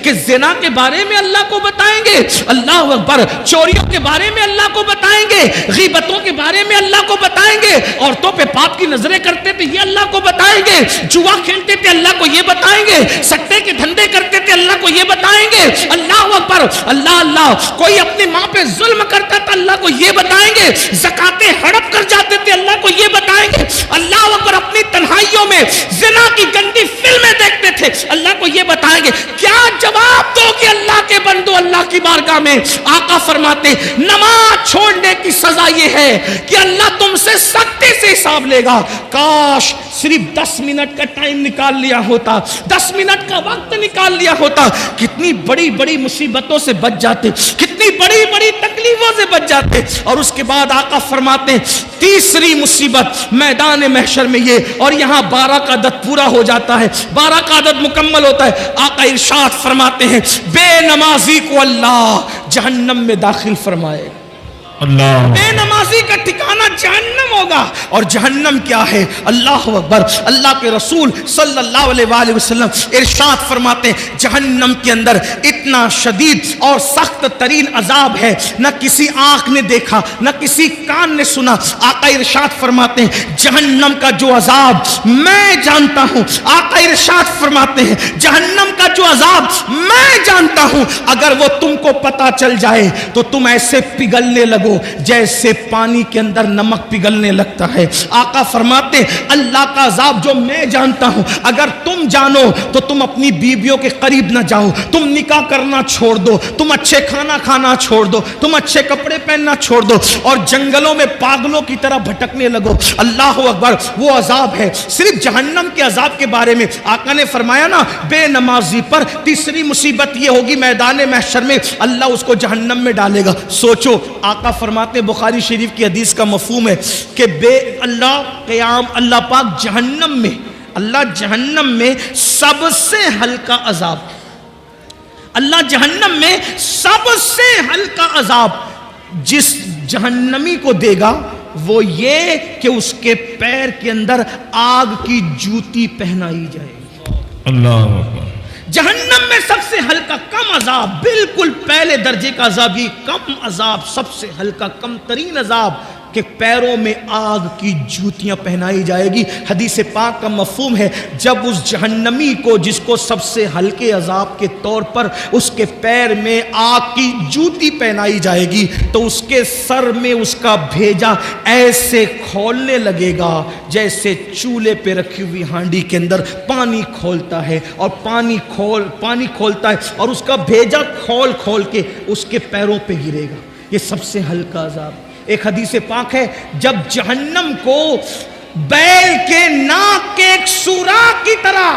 کہ زنا کے بارے میں اللہ کو بتائیں گے، اللہ اکبر، چوریوں کے بارے میں اللہ کو بتائیں گے، غیبتوں کے بارے میں اللہ کو بتائیں گے، عورتوں پہ پاپ کی نظریں کرتے تھے یہ اللہ کو بتائیں گے، جوا کھیلتے تھے اللہ کو یہ بتائیں گے، سٹے کے دھندے کرتے تھے اللہ کو یہ بتائیں گے، اللہ اکبر، اللہ اللہ، کوئی اپنی ماں پہ ظلم کرتا تھا اللہ کو یہ بتائیں گے، زکاتیں ہڑپ کر جاتے تھے اللہ کو یہ بتائیں گے، اللہ اکبر، اپنی تنہائیوں میں زنا کی گندی فلمیں دیکھتے تھے اللہ کو یہ بتائیں گے۔ کیا جواب دو کہ اللہ کے بندو اللہ کی بارگاہ میں؟ آقا فرماتے نماز چھوڑنے کی سزا یہ ہے کہ اللہ تم سے سختی سے حساب لے گا۔ کاش صرف 10 منٹ کا ٹائم نکال لیا ہوتا، 10 منٹ کا وقت نکال لیا ہوتا، کتنی بڑی بڑی مصیبتوں سے بچ جاتے، کتنی بڑی بڑی تکلیفوں سے بچ جاتے۔ اور اس کے بعد آقا فرماتے ہیں تیسری مصیبت میدان محشر میں یہ، اور یہاں 12 کا عدد پورا ہو جاتا ہے، 12 کا عدد مکمل ہوتا ہے۔ آقا ارشاد فرماتے ہیں بے نمازی کو اللہ جہنم میں داخل فرمائے، اللہ بے نمازی کا ٹھکانہ جہنم ہوگا۔ اور جہنم کیا ہے؟ اللہ اکبر، اللہ کے رسول صلی اللہ علیہ وآلہ وسلم ارشاد فرماتے ہیں جہنم کے اندر اتنا شدید اور سخت ترین عذاب ہے نہ کسی آنکھ نے دیکھا نہ کسی کان نے سنا۔ آقا ارشاد فرماتے ہیں جہنم کا جو عذاب میں جانتا ہوں، آقا ارشاد فرماتے ہیں جہنم کا جو عذاب میں جانتا ہوں، اگر وہ تم کو پتا چل جائے تو تم ایسے پگھلنے لگو جیسے پانی کے اندر نمک پگھلنے لگتا ہے۔ آقا فرماتے اللہ کا عذاب جو میں جانتا ہوں اگر تم جانو تو تم اپنی بیویوں کے قریب نہ جاؤ، تم نکاح کرنا چھوڑ دو، تم اچھے کھانا کھانا چھوڑ دو، تم اچھے کپڑے پہننا چھوڑ دو اور جنگلوں میں پاگلوں کی طرح بھٹکنے لگو۔ اللہ اکبر، وہ عذاب ہے۔ صرف جہنم کے عذاب کے بارے میں آقا نے فرمایا نا بے نمازی پر تیسری مصیبت یہ ہوگی میدان محشر میں اللہ اس کو جہنم میں ڈالے گا۔ سوچو، آقا فرماتے ہیں بخاری شریف کی حدیث کا مفہوم ہے کہ بے اللہ قیام، اللہ پاک جہنم میں، اللہ جہنم میں سب سے ہلکا عذاب، اللہ جہنم میں سب سے ہلکا عذاب جس جہنمی کو دے گا وہ یہ کہ اس کے پیر کے اندر آگ کی جوتی پہنائی جائے گی۔ اللہ اکبر۔ جہنم میں سب سے ہلکا کم عذاب، بالکل پہلے درجے کا عذاب، یہ کم عذاب، سب سے ہلکا کم ترین عذاب کہ پیروں میں آگ کی جوتیاں پہنائی جائے گی۔ حدیث پاک کا مفہوم ہے جب اس جہنمی کو جس کو سب سے ہلکے عذاب کے طور پر اس کے پیر میں آگ کی جوتی پہنائی جائے گی تو اس کے سر میں اس کا بھیجا ایسے کھولنے لگے گا جیسے چولہے پہ رکھی ہوئی ہانڈی کے اندر پانی کھولتا ہے، اور پانی کھولتا ہے اور اس کا بھیجا کھول کے اس کے پیروں پہ گرے گا۔ یہ سب سے ہلکا عذاب۔ ایک حدیث پاک ہے جب جہنم کو بیل کے ناک کے ایک سوراخ کی طرح،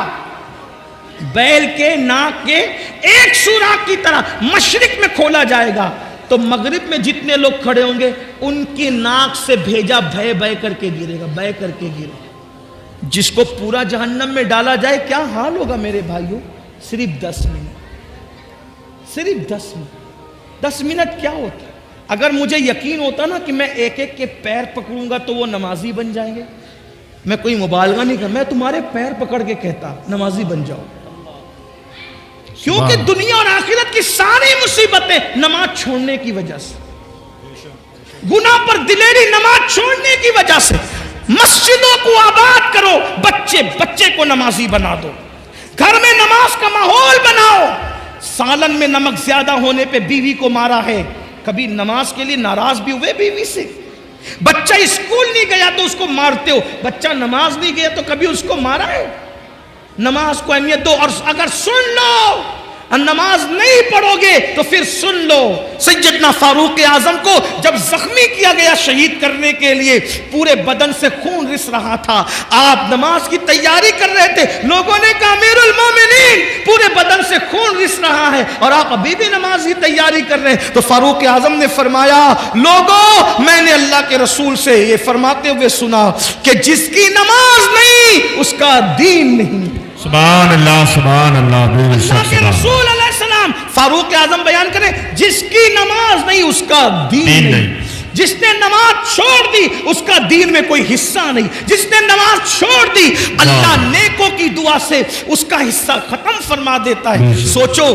بیل کے ناک کے ایک سوراخ کی طرح مشرق میں کھولا جائے گا تو مغرب میں جتنے لوگ کھڑے ہوں گے ان کی ناک سے بھیجا بھے بھے کر کے گرے گا، بھے کر کے گرے گا۔ جس کو پورا جہنم میں ڈالا جائے کیا حال ہوگا میرے بھائیوں؟ صرف 10 منٹ، صرف 10 منٹ۔ 10 منٹ کیا ہوتا ہے؟ اگر مجھے یقین ہوتا نا کہ میں ایک ایک کے پیر پکڑوں گا تو وہ نمازی بن جائیں گے، میں کوئی مبالغہ نہیں کرتا، میں تمہارے پیر پکڑ کے کہتا نمازی بن جاؤ، کیونکہ دنیا اور آخرت کی ساری مصیبتیں نماز چھوڑنے کی وجہ سے، گناہ پر دلیری نماز چھوڑنے کی وجہ سے۔ مسجدوں کو آباد کرو، بچے کو نمازی بنا دو، گھر میں نماز کا ماحول بناؤ۔ سالن میں نمک زیادہ ہونے پہ بیوی کو مارا ہے، کبھی نماز کے لیے ناراض بھی ہوئے بیوی سے؟ بچہ اسکول نہیں گیا تو اس کو مارتے ہو، بچہ نماز نہیں گیا تو کبھی اس کو مارا ہے؟ نماز کو اہمیت دو، اور اگر سن لو نماز نہیں پڑھو گے تو پھر سن لو سیدنا فاروق اعظم کو جب زخمی کیا گیا شہید کرنے کے لیے، پورے بدن سے خون رس رہا تھا، آپ نماز کی تیاری کر رہے تھے، لوگوں نے کہا امیر المومنین پورے بدن سے خون رس رہا ہے اور آپ ابھی بھی نماز کی تیاری کر رہے ہیں، تو فاروق اعظم نے فرمایا لوگوں میں نے اللہ کے رسول سے یہ فرماتے ہوئے سنا کہ جس کی نماز نہیں اس کا دین نہیں۔ سبحان اللہ، سبحان اللہ۔ اللہ کے رسول علیہ السلام فاروق اعظم بیان کریں جس کی نماز نہیں اس کا دین نہیں، جس نے نماز چھوڑ دی اس کا دین میں کوئی حصہ نہیں، جس نے نماز چھوڑ دی اللہ نیکوں کی دعا سے اس کا حصہ ختم فرما دیتا ہے۔ سوچو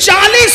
40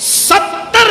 70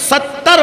70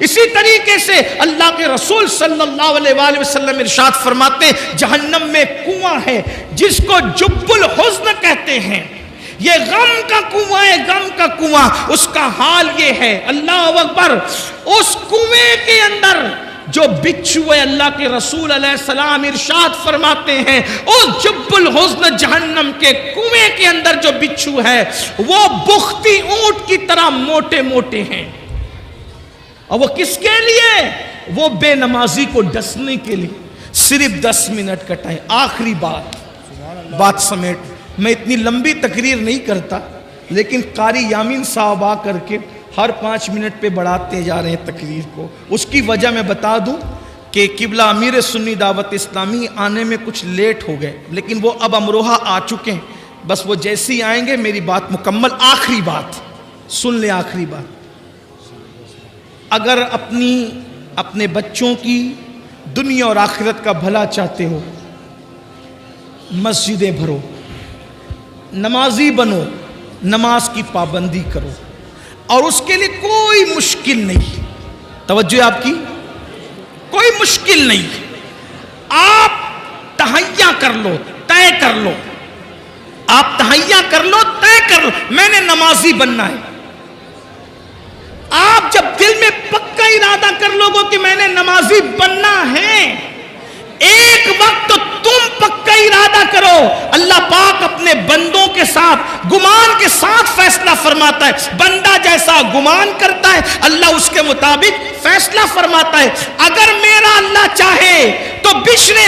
اسی طریقے سے اللہ کے رسول صلی اللہ علیہ وآلہ وسلم ارشاد فرماتے ہیں جہنم میں کنواں ہے جس کو جب الحزن کہتے ہیں، یہ غم کا کنواں ہے، غم کا کنواں، اس کا حال یہ ہے، اللہ اکبر، اس کنویں کے اندر جو بچھو ہے، اللہ کے رسول علیہ السلام ارشاد فرماتے ہیں اس جب الحزن جہنم کے کنویں کے اندر جو بچھو ہے وہ بختی اونٹ کی طرح موٹے موٹے ہیں، اور وہ کس کے لیے؟ وہ بے نمازی کو ڈسنے کے لیے۔ صرف 10 منٹ کا ٹائم، آخری بات سمیٹ، میں اتنی لمبی تقریر نہیں کرتا، لیکن قاری یامین صاحب آ کر کے ہر 5 منٹ پہ بڑھاتے جا رہے ہیں تقریر کو۔ اس کی وجہ میں بتا دوں کہ قبلہ امیر سنی دعوت اسلامی آنے میں کچھ لیٹ ہو گئے، لیکن وہ اب امروہہ آ چکے ہیں، بس وہ جیسے ہی آئیں گے میری بات مکمل۔ آخری بات سن لیں، آخری بات، اگر اپنے بچوں کی دنیا اور آخرت کا بھلا چاہتے ہو، مسجدیں بھرو، نمازی بنو، نماز کی پابندی کرو، اور اس کے لیے کوئی مشکل نہیں، توجہ آپ کی، کوئی مشکل نہیں، آپ تہیہ کر لو، طے کر لو، آپ تہیہ کر لو، طے کر لو، میں نے نمازی بننا ہے۔ آپ جب دل میں پکا ارادہ کر لو گے کہ میں نے نمازی بننا ہے، ایک وقت تو تم پکا ارادہ کرو، اللہ پاک اپنے بندوں کے ساتھ گمان کے ساتھ فیصلہ فرماتا ہے، بندہ جیسا گمان کرتا ہے اللہ اس کے مطابق فیصلہ فرماتا ہے۔ اگر میرا اللہ چاہے تو بشر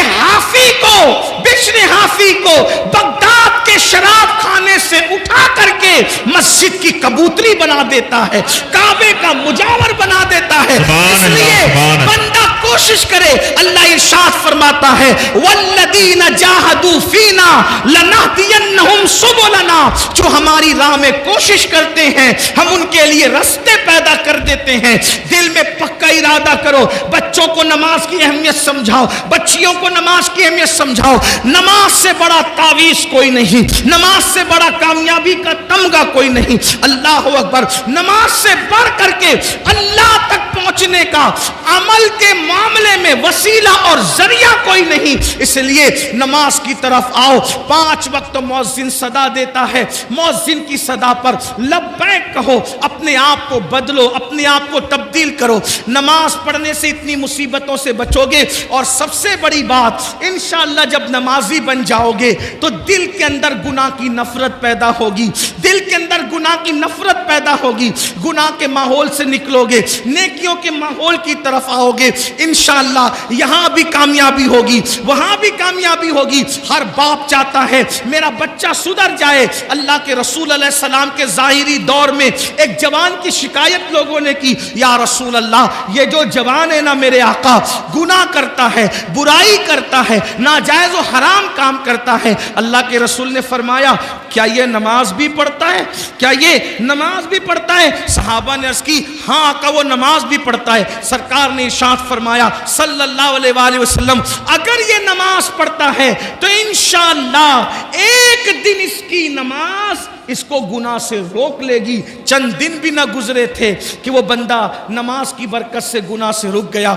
حافی کو بغداد کے شراب خانے سے اٹھا کر کے مسجد کی کبوتری بنا دیتا ہے، کعبے کا مجاور بنا دیتا ہے۔ اس لیے بندہ کوشش کرے، اللہ ارشاد فرماتا ہے والذین جاہدوا فینا لنہدینہم سبلنا، جو ہماری راہ میں کوشش کرتے ہیں ہم ان کے لیے راستے پیدا کر دیتے ہیں۔ دل میں پکا ارادہ کرو، بچوں کو نماز کی اہمیت سمجھاؤ، بچیوں کو نماز کی اہمیت سمجھاؤ۔ نماز سے بڑا تعویذ کوئی نہیں، نماز سے بڑا کامیابی کا تمغہ کوئی نہیں، اللہ اکبر۔ نماز سے بڑھ کر کے اللہ تک پہنچنے کا عمل کے معاملے میں وسیلہ اور ذریعہ کوئی نہیں، اس لیے نماز کی طرف آؤ۔ 5 وقت مؤذن صدا دیتا ہے، مؤذن کی صدا پر لبیک کہو، اپنے آپ کو بدلو، اپنے آپ کو تبدیل کرو۔ نماز پڑھنے سے اتنی مصیبتوں سے بچو گے، اور سب سے بڑی بات انشاءاللہ جب نمازی بن جاؤ گے تو دل کے اندر گناہ کی نفرت پیدا ہوگی، دل کے اندر گناہ کی نفرت پیدا ہوگی، گناہ کے ماحول سے نکلو گے، نیکیوں کے ماحول کی طرف آؤ گے، انشاءاللہ یہاں بھی کامیابی ہوگی، وہاں بھی کامیابی ہوگی۔ ہر باپ چاہتا ہے میرا بچہ سدھر جائے۔ اللہ کے رسول علیہ السلام کے ظاہری دور میں ایک جوان کی شکایت لوگوں نے کی، یا رسول اللہ یہ جو جوان ہے نا میرے آقا، گناہ کرتا ہے، برائی کرتا ہے، ناجائز و حرام کام کرتا ہے۔ اللہ کے رسول نے فرمایا کیا یہ نماز بھی پڑھتا ہے؟ کیا یہ نماز بھی پڑھتا ہے؟ صحابہ نے عرض کی ہاں آقا وہ نماز بھی پڑھتا ہے۔ سرکار نے ارشاد فرمایا صلی اللہ علیہ وآلہ وسلم اگر یہ نماز پڑھتا ہے تو انشاءاللہ ایک دن اس کی نماز اس کو گناہ سے روک لے گی۔ چند دن بھی نہ گزرے تھے کہ وہ بندہ نماز کی برکت سے گناہ سے رک گیا۔